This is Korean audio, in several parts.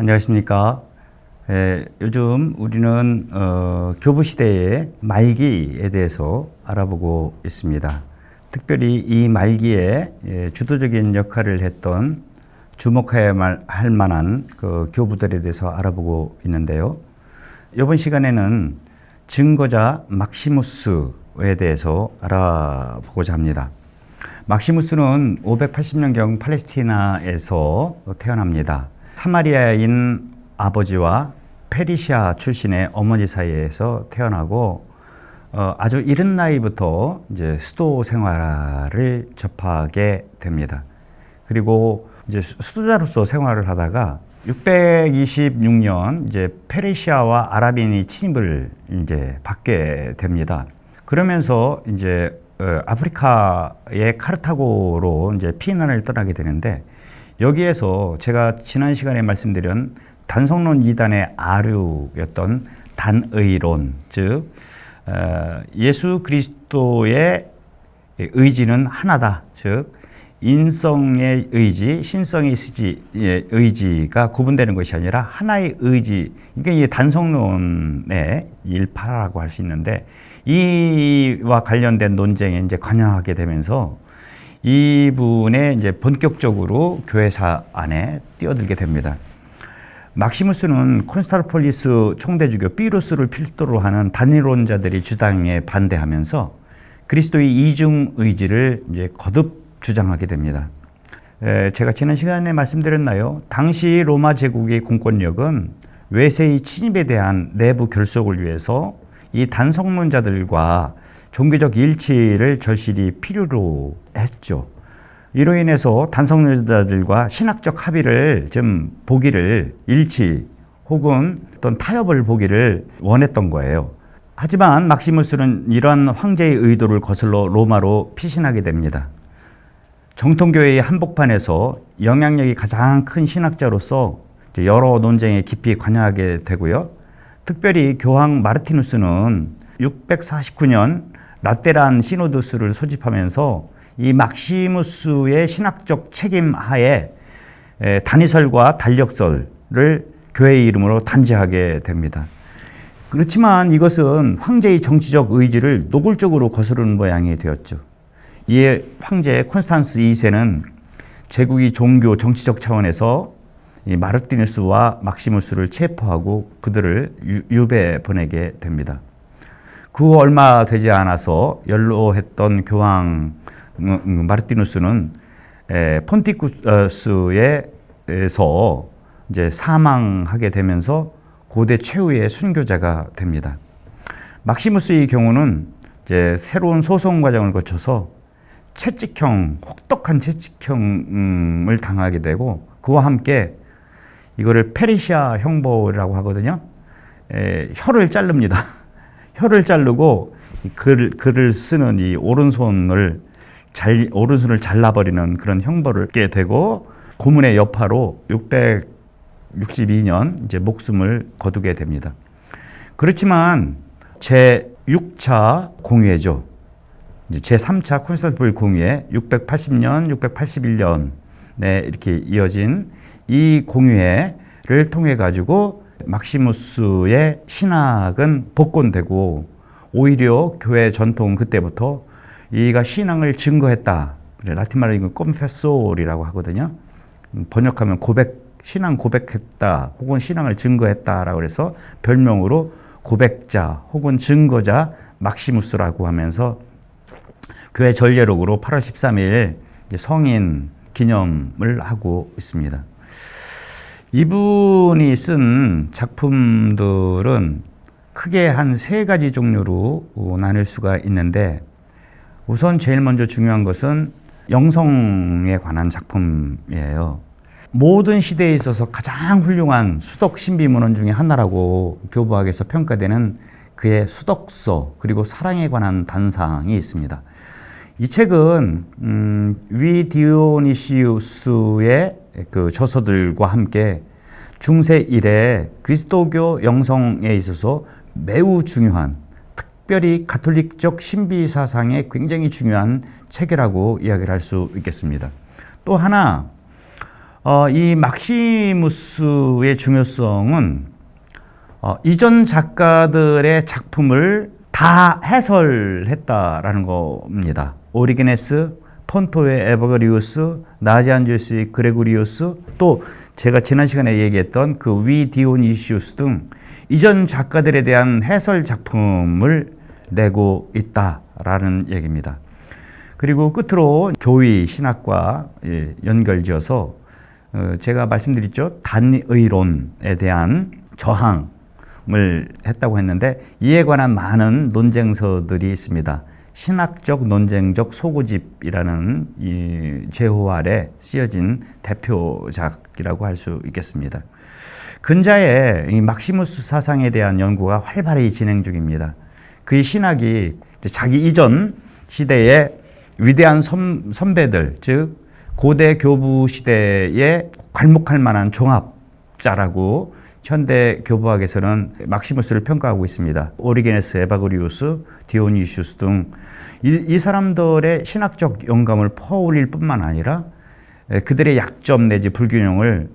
안녕하십니까. 요즘 우리는 교부 시대의 말기에 대해서 알아보고 있습니다. 특별히 이 말기에 주도적인 역할을 했던 주목해야 할 만한 그 교부들에 대해서 알아보고 있는데요. 이번 시간에는 증거자 막시무스에 대해서 알아보고자 합니다. 막시무스는 580년경 팔레스티나에서 태어납니다. 사마리아인 아버지와 페르시아 출신의 어머니 사이에서 태어나고 아주 이른 나이부터 이제 수도 생활을 접하게 됩니다. 그리고 이제 수도자로서 생활을 하다가 626년 이제 페르시아와 아랍인이 침입을 이제 받게 됩니다. 그러면서 이제 아프리카의 카르타고로 이제 피난을 떠나게 되는데, 여기에서 제가 지난 시간에 말씀드린 단성론 이단의 아류였던 단의론, 즉 예수 그리스도의 의지는 하나다, 즉 인성의 의지, 신성의 의지가 구분되는 것이 아니라 하나의 의지, 이게 단성론의 일파라고 할 수 있는데, 이와 관련된 논쟁에 이제 관여하게 되면서 이분의 이제 본격적으로 교회사 안에 뛰어들게 됩니다. 막시무스는 콘스탄티노플리스 총대주교 삐루스를 필두로 하는 단일론자들이 주장에 반대하면서 그리스도의 이중 의지를 이제 거듭 주장하게 됩니다. 제가 지난 시간에 말씀드렸나요? 당시 로마 제국의 공권력은 외세의 침입에 대한 내부 결속을 위해서 이 단성론자들과 종교적 일치를 절실히 필요로 했죠. 이로 인해서 단성론자들과 신학적 합의를 좀 보기를, 일치 혹은 어떤 타협을 보기를 원했던 거예요. 하지만 막시무스는 이러한 황제의 의도를 거슬러 로마로 피신하게 됩니다. 정통교회의 한복판에서 영향력이 가장 큰 신학자로서 여러 논쟁에 깊이 관여하게 되고요. 특별히 교황 마르티누스는 649년 라테란 시노도스를 소집하면서 이 막시무스의 신학적 책임 하에 단위설과 단력설을 교회의 이름으로 단죄하게 됩니다. 그렇지만 이것은 황제의 정치적 의지를 노골적으로 거스르는 모양이 되었죠. 이에 황제 콘스탄스 2세는 제국이 종교 정치적 차원에서 이 마르티누스와 막시무스를 체포하고 그들을 유배에 보내게 됩니다. 그 후 얼마 되지 않아서 연로했던 교황 마르티누스는 폰티쿠스에서 이제 사망하게 되면서 고대 최후의 순교자가 됩니다. 막시무스의 경우는 이제 새로운 소송 과정을 거쳐서 혹독한 채찍형을 당하게 되고, 그와 함께 이거를 페르시아 형벌이라고 하거든요. 혀를 자릅니다. 혀를 자르고 글을 쓰는 이 오른손을 잘라버리는 그런 형벌을 받게 되고, 고문의 여파로 662년 이제 목숨을 거두게 됩니다. 그렇지만 제6차 공의회죠. 제3차 콘스탄티노플 공의회 680년, 681년에 이렇게 이어진 이 공의회를 통해 가지고 막시무스의 신학은 복권되고, 오히려 교회 전통 그때부터 이가 신앙을 증거했다. 라틴 말로 이건 confessor이라고 하거든요. 번역하면 신앙 고백했다, 혹은 신앙을 증거했다라고 해서 별명으로 고백자 혹은 증거자 막시무스라고 하면서 교회 전례록으로 8월 13일 성인 기념을 하고 있습니다. 이분이 쓴 작품들은 크게 한 3가지 종류로 나눌 수가 있는데, 우선 제일 먼저 중요한 것은 영성에 관한 작품이에요. 모든 시대에 있어서 가장 훌륭한 수덕 신비문헌 중에 하나라고 교부학에서 평가되는 그의 수덕서, 그리고 사랑에 관한 단상이 있습니다. 이 책은 위 디오니시우스의 그 저서들과 함께 중세 이래 그리스도교 영성에 있어서 매우 중요한, 특별히 가톨릭적 신비 사상에 굉장히 중요한 책이라고 이야기를 할 수 있겠습니다. 또 하나, 이 막시무스의 중요성은 이전 작가들의 작품을 다 해설했다라는 겁니다. 오리게네스, 폰토의 에바그리우스, 나지안주스의 그레고리우스, 또 제가 지난 시간에 얘기했던 그 위 디오니시우스 등 이전 작가들에 대한 해설 작품을 내고 있다라는 얘기입니다. 그리고 끝으로 교의 신학과 연결지어서 제가 말씀드렸죠. 단의론에 대한 저항을 했다고 했는데 이에 관한 많은 논쟁서들이 있습니다. 신학적 논쟁적 소고집이라는 이 제호 아래 쓰여진 대표작이라고 할 수 있겠습니다. 근자에 이 막시무스 사상에 대한 연구가 활발히 진행 중입니다. 그의 신학이 자기 이전 시대의 위대한 선배들, 즉 고대 교부 시대에 괄목할 만한 종합자라고 현대 교부학에서는 막시무스를 평가하고 있습니다. 오리게네스, 에바그리우스, 디오니시우스 등 이 사람들의 신학적 영감을 퍼올릴 뿐만 아니라 그들의 약점 내지 불균형을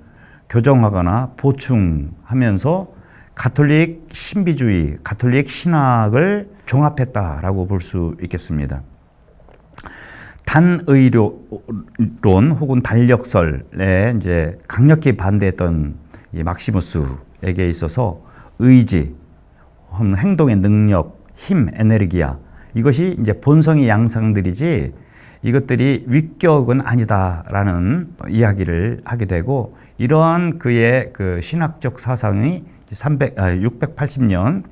교정하거나 보충하면서 가톨릭 신비주의, 가톨릭 신학을 종합했다라고 볼 수 있겠습니다. 단의론 혹은 단력설에 이제 강력히 반대했던 이 막시무스에게 있어서 의지, 행동의 능력, 힘, 에네르기야 이것이 이제 본성의 양상들이지 이것들이 위격은 아니다라는 이야기를 하게 되고 이러한 그의 그 신학적 사상이 680년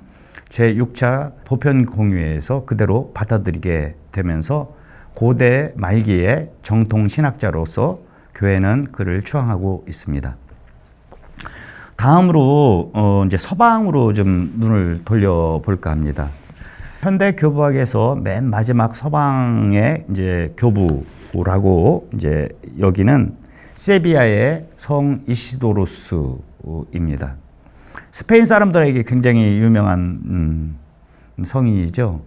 제6차 보편공의회에서 그대로 받아들이게 되면서 고대 말기의 정통 신학자로서 교회는 그를 추앙하고 있습니다. 다음으로 이제 서방으로 좀 눈을 돌려볼까 합니다. 현대 교부학에서 맨 마지막 서방의 이제 교부라고 이제 여기는 세비야의 성 이시도로스입니다. 스페인 사람들에게 굉장히 유명한 성이죠.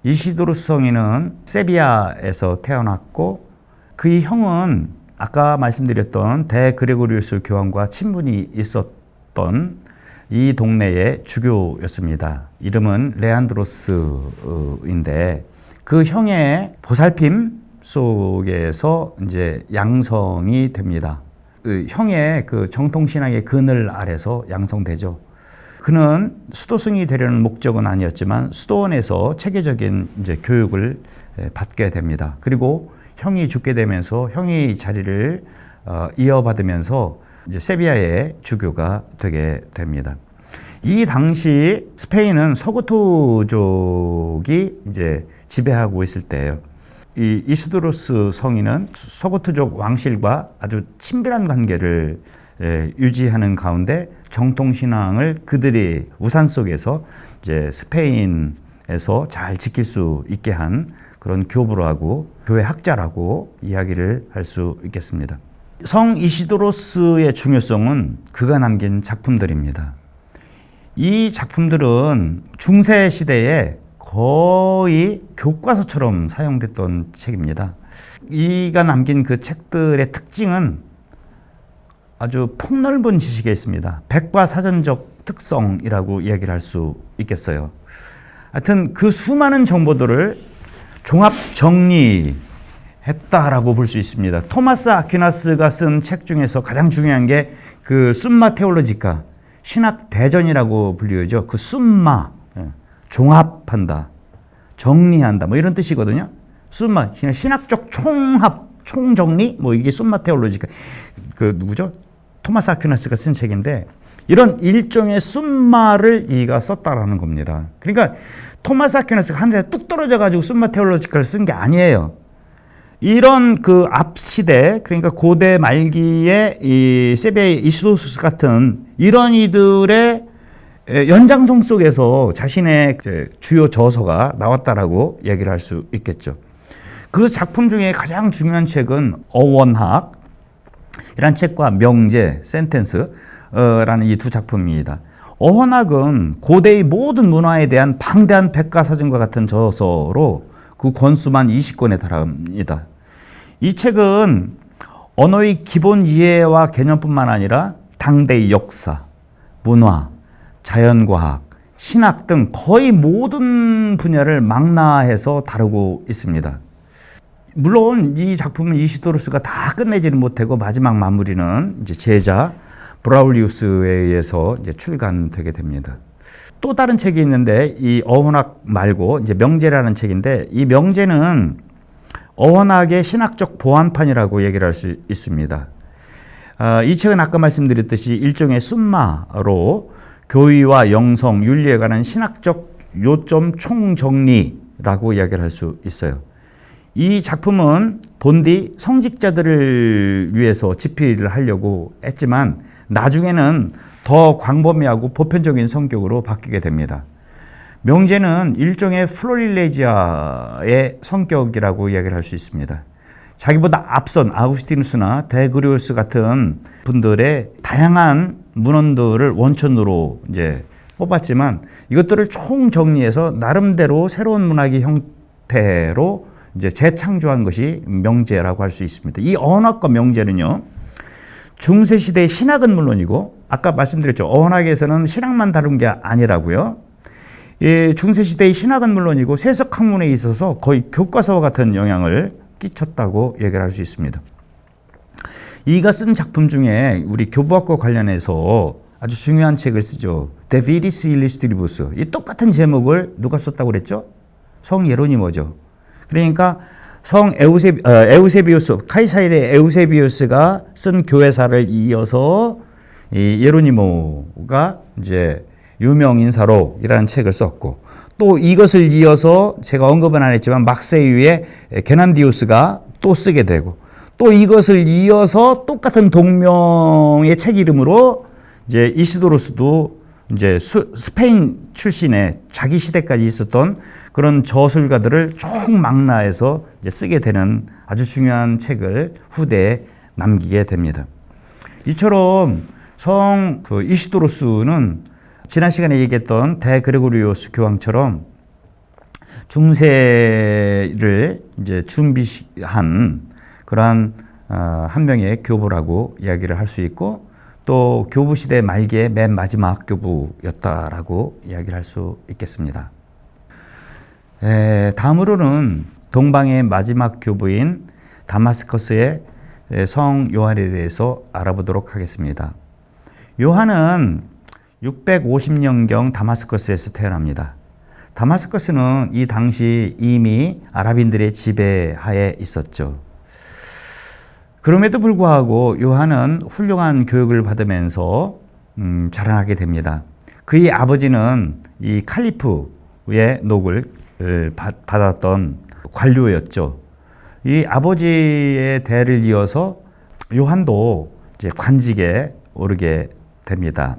이시도로스 성인은 세비야에서 태어났고 그의 형은 아까 말씀드렸던 대그레고리우스 교황과 친분이 있었던 이 동네의 주교였습니다. 이름은 레안드로스인데 그 형의 보살핌 속에서 이제 양성이 됩니다. 그 형의 그 정통신학의 그늘 아래서 양성되죠. 그는 수도승이 되려는 목적은 아니었지만 수도원에서 체계적인 이제 교육을 받게 됩니다. 그리고 형이 죽게 되면서 형이 자리를 이어받으면서 이제 세비야의 주교가 되게 됩니다. 이 당시 스페인은 서고토족이 이제 지배하고 있을 때예요. 이 이시도로스 성인은 서고토족 왕실과 아주 친밀한 관계를 유지하는 가운데 정통신앙을 그들의 우산 속에서 이제 스페인에서 잘 지킬 수 있게 한 그런 교부라고 교회 학자라고 이야기를 할 수 있겠습니다. 성 이시도로스의 중요성은 그가 남긴 작품들입니다. 이 작품들은 중세 시대에 거의 교과서처럼 사용됐던 책입니다. 이가 남긴 그 책들의 특징은 아주 폭넓은 지식에 있습니다. 백과사전적 특성이라고 이야기를 할 수 있겠어요. 하여튼 그 수많은 정보들을 종합 정리했다라고 볼 수 있습니다. 토마스 아퀴나스가 쓴 책 중에서 가장 중요한 게 그 숨마 테올로지카, 신학 대전이라고 불리죠. 그 숨마, 종합한다, 정리한다, 뭐 이런 뜻이거든요. 숨마, 신학적 총합, 총정리, 뭐 이게 숨마 테올로지카. 그 누구죠? 토마스 아퀴나스가 쓴 책인데 이런 일종의 숨마를 이가 썼다라는 겁니다. 그러니까 토마스 아퀴나스가 하늘에 뚝 떨어져가지고 숨마 테올로지카를 쓴 게 아니에요. 이런 그 앞 시대, 그러니까 고대 말기의 이 세비야의 이시도로스 같은 이런 이들의 연장성 속에서 자신의 주요 저서가 나왔다라고 얘기를 할 수 있겠죠. 그 작품 중에 가장 중요한 책은 어원학 이란 책과 명제, 센텐스라는 이 두 작품입니다. 어원학은 고대의 모든 문화에 대한 방대한 백과사전과 같은 저서로 그 권수만 20권에 달합니다. 이 책은 언어의 기본 이해와 개념뿐만 아니라 당대의 역사, 문화, 자연과학, 신학 등 거의 모든 분야를 망라해서 다루고 있습니다. 물론 이 작품은 이시도로스가 다 끝내지는 못하고 마지막 마무리는 이제 제자 브라울리우스에 의해서 이제 출간되게 됩니다. 또 다른 책이 있는데 이 어원학 말고 이제 명제라는 책인데 이 명제는 어원학의 신학적 보완판이라고 얘기를 할 수 있습니다. 이 책은 아까 말씀드렸듯이 일종의 씀마로 교의와 영성, 윤리에 관한 신학적 요점 총정리라고 이야기를 할 수 있어요. 이 작품은 본디 성직자들을 위해서 집필을 하려고 했지만 나중에는 더 광범위하고 보편적인 성격으로 바뀌게 됩니다. 명제는 일종의 플로릴레지아의 성격이라고 이야기를 할 수 있습니다. 자기보다 앞선 아우구스티누스나 데그리우스 같은 분들의 다양한 문헌들을 원천으로 이제 뽑았지만 이것들을 총정리해서 나름대로 새로운 문학의 형태로 이제 재창조한 것이 명제라고 할 수 있습니다. 이 어원학과 명제는요, 중세 시대의 신학은 물론이고 아까 말씀드렸죠. 어원학에서는 신학만 다룬 게 아니라고요. 중세 시대의 신학은 물론이고 세속 학문에 있어서 거의 교과서와 같은 영향을 끼쳤다고 얘기를 할 수 있습니다. 이가 쓴 작품 중에 우리 교부학과 관련해서 아주 중요한 책을 쓰죠. De Viris Illustribus. 이 똑같은 제목을 누가 썼다고 그랬죠? 성 예로니모죠. 그러니까 성 에우세비우스, 카이사일의 에우세비우스가 쓴 교회사를 이어서 이 예로니모가 이제 유명 인사록이라는 책을 썼고, 또 이것을 이어서 제가 언급은 안 했지만 막세유의 게남디우스가 또 쓰게 되고, 또 이것을 이어서 똑같은 동명의 책 이름으로 이제 이시도로스도 이제 스페인 출신의 자기 시대까지 있었던 그런 저술가들을 총망라해서 이제 쓰게 되는 아주 중요한 책을 후대에 남기게 됩니다. 이처럼 이시도로스는 지난 시간에 얘기했던 데그레고리오스 교황처럼 중세를 이제 준비한 그러한 한 명의 교부라고 이야기를 할 수 있고, 또 교부 시대 말기의 맨 마지막 교부였다라고 이야기를 할 수 있겠습니다. 다음으로는 동방의 마지막 교부인 다마스커스의 성 요한에 대해서 알아보도록 하겠습니다. 요한은 650년경 다마스커스에서 태어납니다. 다마스커스는 이 당시 이미 아랍인들의 지배하에 있었죠. 그럼에도 불구하고 요한은 훌륭한 교육을 받으면서 자라나게 됩니다. 그의 아버지는 이 칼리프의 녹을 받았던 관료였죠. 이 아버지의 대를 이어서 요한도 이제 관직에 오르게 됩니다.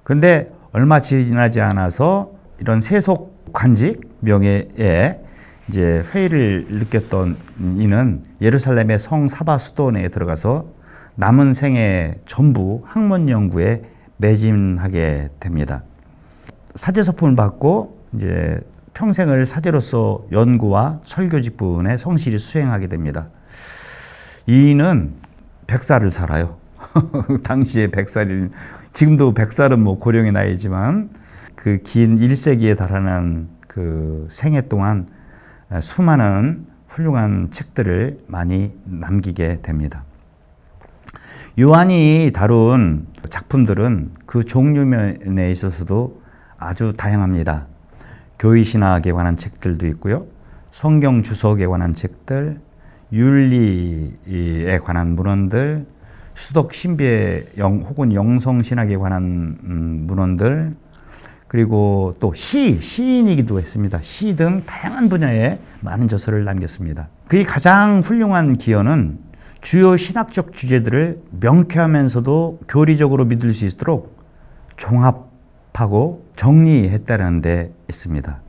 그런데 얼마 지나지 않아서 이런 세속 관직 명예에 이제 회의를 느꼈던 이는 예루살렘의 성 사바 수도원에 들어가서 남은 생애 전부 학문 연구에 매진하게 됩니다. 사제서품을 받고 이제 평생을 사제로서 연구와 설교 직분에 성실히 수행하게 됩니다. 이는 100살을 살아요. 당시에 100살이, 지금도 100살은 뭐 고령의 나이지만 그 긴 1세기에 달하는 그 생애 동안 수많은 훌륭한 책들을 많이 남기게 됩니다. 요한이 다룬 작품들은 그 종류면에 있어서도 아주 다양합니다. 교의신학에 관한 책들도 있고요. 성경 주석에 관한 책들, 윤리에 관한 문헌들, 수덕 신비의 혹은 영성신학에 관한 문헌들, 그리고 또 시인이기도 했습니다. 시 등 다양한 분야에 많은 저서를 남겼습니다. 그의 가장 훌륭한 기여는 주요 신학적 주제들을 명쾌하면서도 교리적으로 믿을 수 있도록 종합하고 정리했다는 데 있습니다.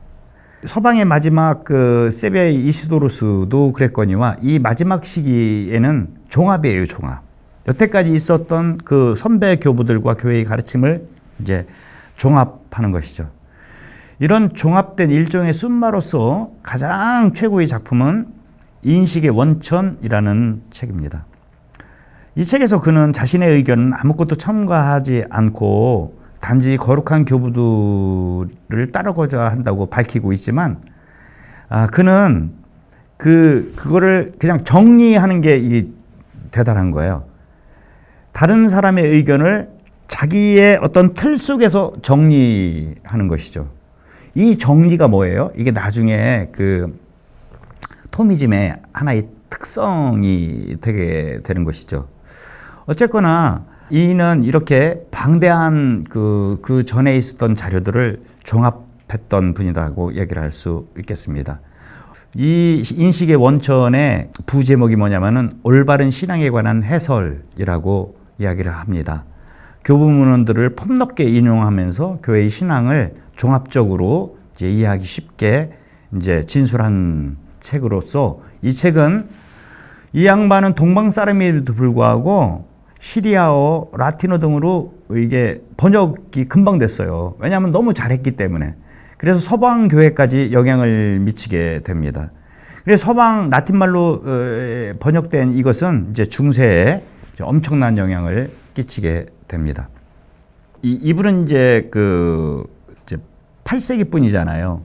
서방의 마지막 세베 이시도로스도 그랬거니와 이 마지막 시기에는 종합이에요, 종합. 여태까지 있었던 그 선배 교부들과 교회의 가르침을 이제 종합하는 것이죠. 이런 종합된 일종의 씀마로서 가장 최고의 작품은 인식의 원천이라는 책입니다. 이 책에서 그는 자신의 의견은 아무것도 첨가하지 않고 단지 거룩한 교부들을 따르고자 한다고 밝히고 있지만, 그는 그거를 그냥 정리하는 게 이게 대단한 거예요. 다른 사람의 의견을 자기의 어떤 틀 속에서 정리하는 것이죠. 이 정리가 뭐예요? 이게 나중에 그 토미즘의 하나의 특성이 되게 되는 것이죠. 어쨌거나 이는 이렇게 방대한 그 전에 있었던 자료들을 종합했던 분이라고 얘기를 할 수 있겠습니다. 이 인식의 원천의 부제목이 뭐냐면은 올바른 신앙에 관한 해설이라고 이야기를 합니다. 교부문헌들을 폭넓게 인용하면서 교회의 신앙을 종합적으로 이제 이해하기 쉽게 이제 진술한 책으로서 이 책은 이 양반은 동방 사람임에도 불구하고 시리아어, 라틴어 등으로 이게 번역이 금방 됐어요. 왜냐하면 너무 잘했기 때문에. 그래서 서방 교회까지 영향을 미치게 됩니다. 그래서 서방 라틴말로 번역된 이것은 이제 중세에 엄청난 영향을 끼치게 됩니다. 이분은 이제 이제 8세기 분이잖아요.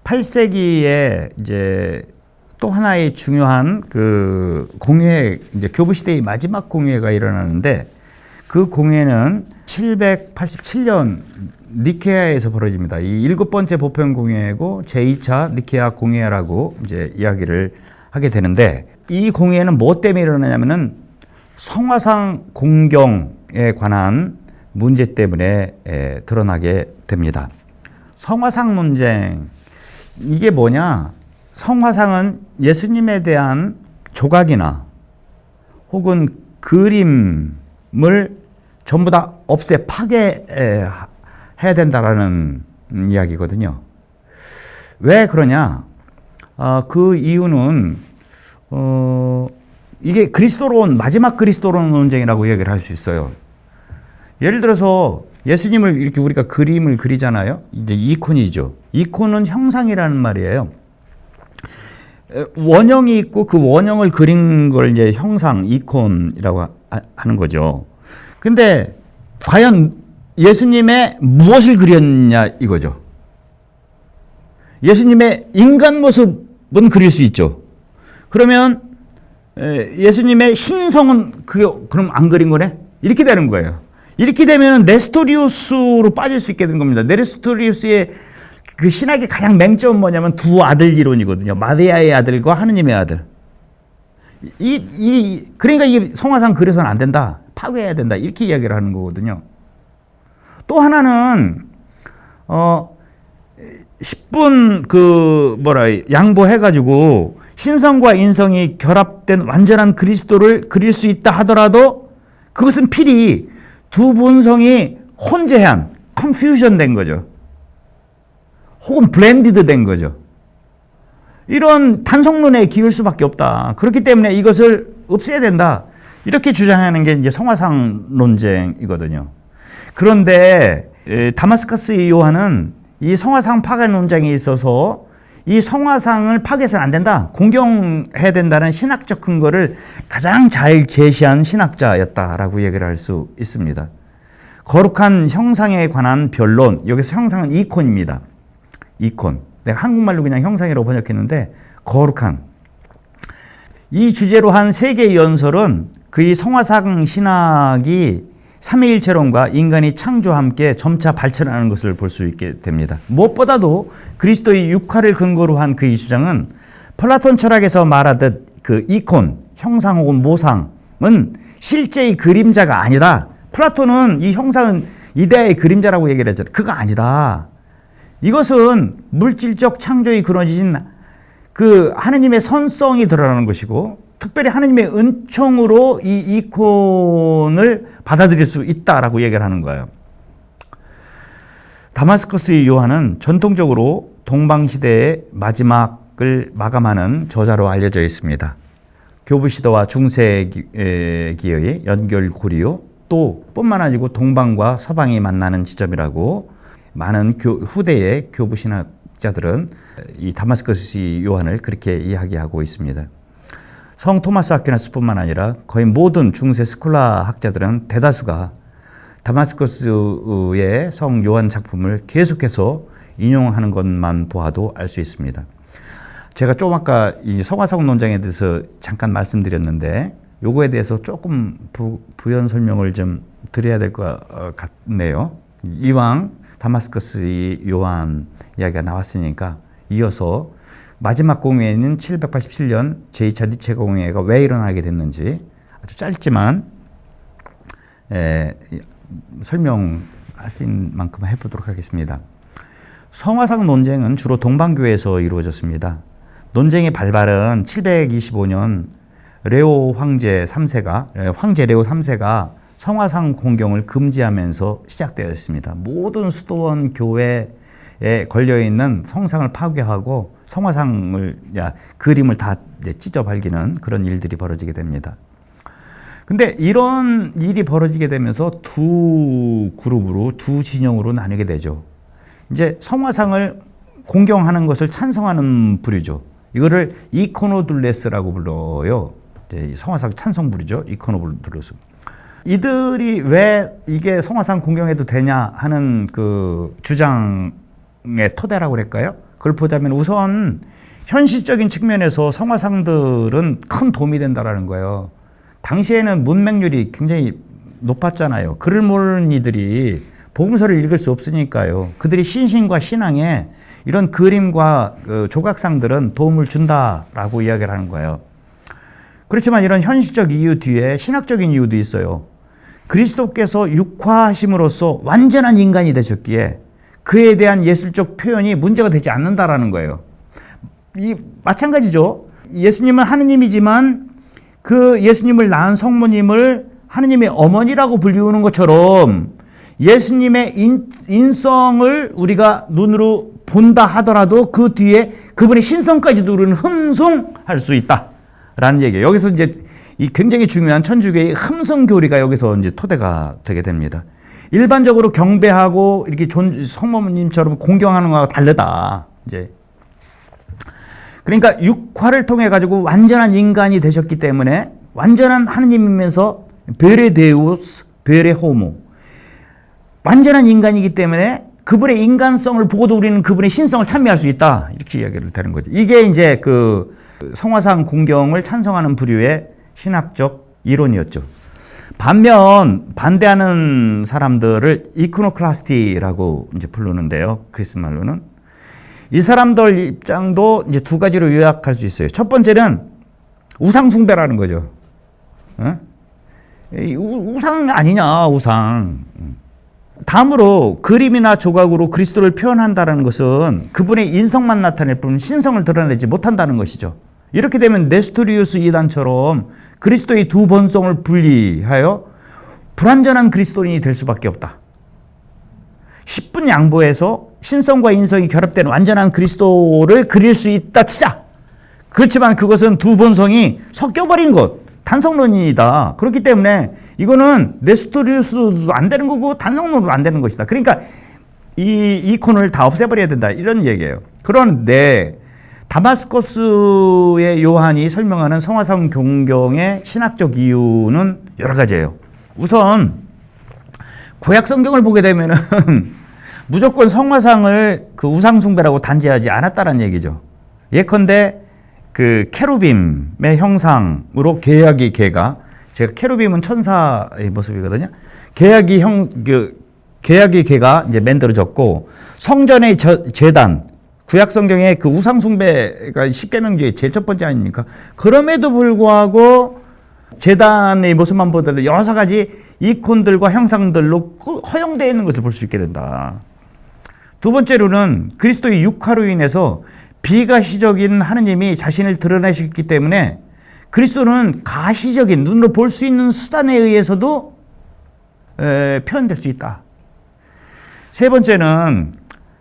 8세기에 이제 또 하나의 중요한 공회, 이제 교부 시대의 마지막 공회가 일어나는데 그 공회는 787년 니케아에서 벌어집니다. 이 7번째 보편 공회고 제2차 니케아 공회라고 이제 이야기를 하게 되는데, 이 공회는 뭐 때문에 일어나냐면은 성화상 공경에 관한 문제 때문에 드러나게 됩니다. 성화상 논쟁, 이게 뭐냐? 성화상은 예수님에 대한 조각이나 혹은 그림을 전부 다 파괴해야 된다라는 이야기거든요. 왜 그러냐? 그 이유는 이게 마지막 그리스도론 논쟁이라고 얘기를 할 수 있어요. 예를 들어서 예수님을 이렇게 우리가 그림을 그리잖아요. 이제 이콘이죠. 이콘은 형상이라는 말이에요. 원형이 있고 그 원형을 그린 걸 이제 형상, 이콘이라고 하는 거죠. 근데 과연 예수님의 무엇을 그렸냐 이거죠. 예수님의 인간 모습은 그릴 수 있죠. 그러면 예수님의 신성은 그럼 안 그린 거네? 이렇게 되는 거예요. 이렇게 되면 네스토리우스로 빠질 수 있게 된 겁니다. 네스토리우스의 그 신학의 가장 맹점은 뭐냐면 두 아들 이론이거든요. 마리아의 아들과 하느님의 아들. 그러니까 이게 성화상 그려서는 안 된다. 파괴해야 된다. 이렇게 이야기를 하는 거거든요. 또 하나는 10분 양보해가지고 신성과 인성이 결합된 완전한 그리스도를 그릴 수 있다 하더라도 그것은 필히 두 본성이 혼재한, 컨퓨전 된 거죠. 혹은 블렌디드 된 거죠. 이런 단성론에 기울 수밖에 없다. 그렇기 때문에 이것을 없애야 된다. 이렇게 주장하는 게 이제 성화상 논쟁이거든요. 그런데 다마스커스 요한은 이 성화상 파괴 논쟁에 있어서 이 성화상을 파괴해서는 안 된다. 공경해야 된다는 신학적 근거를 가장 잘 제시한 신학자였다라고 얘기를 할 수 있습니다. 거룩한 형상에 관한 변론, 여기서 형상은 이콘입니다. 이콘. 내가 한국말로 그냥 형상이라고 번역했는데 거룩한. 이 주제로 한 3개의 연설은 그의 성화상 신학이 삼위일체론과 인간의 창조와 함께 점차 발전하는 것을 볼 수 있게 됩니다. 무엇보다도 그리스도의 육화를 근거로 한 그의 주장은 플라톤 철학에서 말하듯 그 이콘, 형상 혹은 모상은 실제의 그림자가 아니다. 플라톤은 이 형상은 이데아의 그림자라고 얘기를 했잖아요. 그거 아니다. 이것은 물질적 창조의 그려진 그 하느님의 선성이 드러나는 것이고 특별히 하느님의 은총으로 이 이콘을 받아들일 수 있다라고 얘기를 하는 거예요. 다마스커스의 요한은 전통적으로 동방시대의 마지막을 마감하는 저자로 알려져 있습니다. 교부시대와 중세기의 연결고리요. 또 뿐만 아니고 동방과 서방이 만나는 지점이라고 많은 후대의 교부신학자들은 이 다마스커스 요한을 그렇게 이야기하고 있습니다. 성 토마스 아퀴나스뿐만 아니라 거의 모든 중세 스콜라 학자들은 대다수가 다마스커스의 성 요한 작품을 계속해서 인용하는 것만 보아도 알 수 있습니다. 제가 좀 아까 이 성화상 논쟁에 대해서 잠깐 말씀드렸는데 요거에 대해서 조금 부연 설명을 좀 드려야 될 것 같네요. 이왕 다마스커스의 요한 이야기가 나왔으니까 이어서 마지막 공회는 787년 제2차 니체 공회가 왜 일어나게 됐는지 아주 짧지만 설명할 수 있는 만큼 해보도록 하겠습니다. 성화상 논쟁은 주로 동방교회에서 이루어졌습니다. 논쟁의 발발은 725년 레오 황제 3세가 황제 레오 3세가 성화상 공경을 금지하면서 시작되었습니다. 모든 수도원 교회에 걸려있는 성상을 파괴하고 성화상을 그림을 다 찢어 발기는 그런 일들이 벌어지게 됩니다. 근데 이런 일이 벌어지게 되면서 두 그룹으로 두 진영으로 나뉘게 되죠. 이제 성화상을 공경하는 것을 찬성하는 부류죠. 이거를 이코노둘레스라고 불러요. 성화상 찬성 부류죠. 이코노둘레스. 이들이 왜 이게 성화상 공경해도 되냐 하는 그 주장의 토대라고 그럴까요? 그걸 보자면 우선 현실적인 측면에서 성화상들은 큰 도움이 된다라는 거예요. 당시에는 문맹률이 굉장히 높았잖아요. 글을 모르는 이들이 복음서를 읽을 수 없으니까요. 그들이 신신과 신앙에 이런 그림과 조각상들은 도움을 준다라고 이야기를 하는 거예요. 그렇지만 이런 현실적 이유 뒤에 신학적인 이유도 있어요. 그리스도께서 육화하심으로써 완전한 인간이 되셨기에 그에 대한 예술적 표현이 문제가 되지 않는다라는 거예요. 마찬가지죠. 예수님은 하느님이지만 그 예수님을 낳은 성모님을 하느님의 어머니라고 불리우는 것처럼 예수님의 인성을 우리가 눈으로 본다 하더라도 그 뒤에 그분의 신성까지도 우리는 흠숭할 수 있다라는 얘기예요. 여기서 이제 이 굉장히 중요한 천주교의 흠성 교리가 여기서 이제 토대가 되게 됩니다. 일반적으로 경배하고 이렇게 성모님처럼 공경하는 거와 다르다. 이제 그러니까 육화를 통해 가지고 완전한 인간이 되셨기 때문에 완전한 하느님이면서 베레 데우스, 베레 호모, 완전한 인간이기 때문에 그분의 인간성을 보고도 우리는 그분의 신성을 찬미할 수 있다. 이렇게 이야기를 되는 거죠. 이게 이제 그 성화상 공경을 찬성하는 부류의 신학적 이론이었죠. 반면 반대하는 사람들을 이코노클라스티라고 이제 부르는데요. 그리스 말로는 이 사람들 입장도 이제 두 가지로 요약할 수 있어요. 첫 번째는 우상 숭배라는 거죠. 우상 아니냐, 우상. 다음으로 그림이나 조각으로 그리스도를 표현한다는 것은 그분의 인성만 나타낼 뿐 신성을 드러내지 못한다는 것이죠. 이렇게 되면 네스토리우스 이단처럼 그리스도의 두 본성을 분리하여 불완전한 그리스도인이 될 수밖에 없다. 10분 양보해서 신성과 인성이 결합된 완전한 그리스도를 그릴 수 있다 치자. 그렇지만 그것은 두 본성이 섞여버린 것, 단성론이다. 그렇기 때문에 이거는 네스토리우스도 안 되는 거고 단성론도 안 되는 것이다. 그러니까 이 이콘을 다 없애버려야 된다. 이런 얘기예요. 그런데 다마스커스의 요한이 설명하는 성화상 공경의 신학적 이유는 여러 가지예요. 우선 구약 성경을 보게 되면은 무조건 성화상을 그 우상 숭배라고 단죄하지 않았다는 얘기죠. 예컨대 그 케루빔의 형상으로 계약의 개가, 제가 케루빔은 천사의 모습이거든요. 계약의 개가 이제 만들어졌고, 성전의 제단, 구약 성경의 그 우상 숭배가 십계명주의 제일 첫 번째 아닙니까? 그럼에도 불구하고 제단의 모습만 보더라도 여러 가지 이콘들과 형상들로 허용되어 있는 것을 볼 수 있게 된다. 두 번째로는 그리스도의 육화로 인해서 비가시적인 하느님이 자신을 드러내셨기 때문에 그리스도는 가시적인 눈으로 볼 수 있는 수단에 의해서도 표현될 수 있다. 세 번째는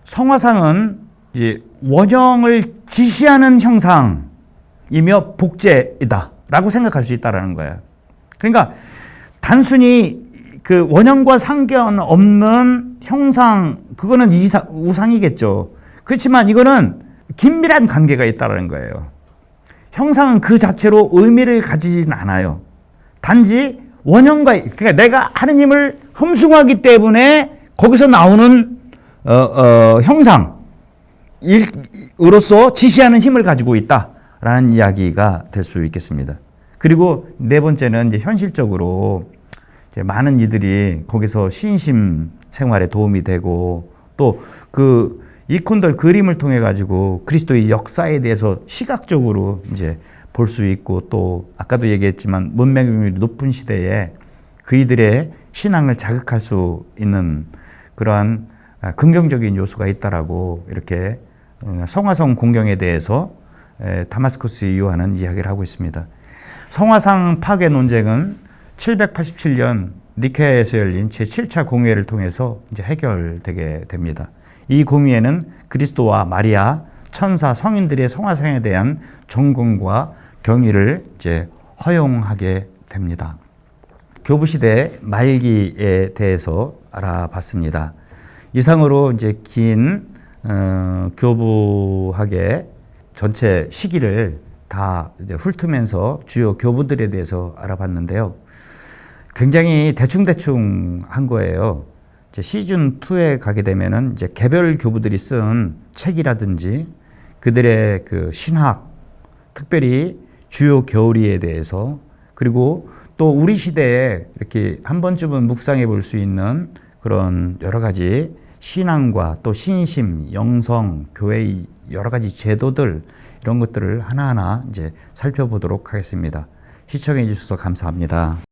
성화상은 이제 원형을 지시하는 형상이며 복제이다라고 생각할 수 있다라는 거예요. 그러니까 단순히 그 원형과 상관없는 형상, 그거는 우상이겠죠. 그렇지만 이거는 긴밀한 관계가 있다는 거예요. 형상은 그 자체로 의미를 가지진 않아요. 단지 원형과, 그러니까 내가 하느님을 흠숭하기 때문에 거기서 나오는 형상으로서 지시하는 힘을 가지고 있다라는 이야기가 될 수 있겠습니다. 그리고 네 번째는 이제 현실적으로 이제 많은 이들이 거기서 신심 생활에 도움이 되고 또 그 이콘들 그림을 통해 가지고 그리스도의 역사에 대해서 시각적으로 이제 볼 수 있고 또 아까도 얘기했지만 문맹률이 높은 시대에 그이들의 신앙을 자극할 수 있는 그러한 긍정적인 요소가 있다라고 이렇게 성화성 공경에 대해서 다마스커스 요한은 이야기를 하고 있습니다. 성화상 파괴 논쟁은 787년 니케아에서 열린 제7차 공의회를 통해서 이제 해결되게 됩니다. 이 공의회는 그리스도와 마리아, 천사, 성인들의 성화상에 대한 점검과 경의를 이제 허용하게 됩니다. 교부시대 말기에 대해서 알아봤습니다. 이상으로 이제 긴 교부학의 전체 시기를 다 이제 훑으면서 주요 교부들에 대해서 알아봤는데요. 굉장히 대충대충 한 거예요. 이제 시즌 2에 가게 되면은 이제 개별 교부들이 쓴 책이라든지 그들의 그 신학, 특별히 주요 교리에 대해서 그리고 또 우리 시대에 이렇게 한 번쯤은 묵상해 볼 수 있는 그런 여러 가지 신앙과 또 신심, 영성, 교회의 여러 가지 제도들 이런 것들을 하나하나 이제 살펴보도록 하겠습니다. 시청해 주셔서 감사합니다.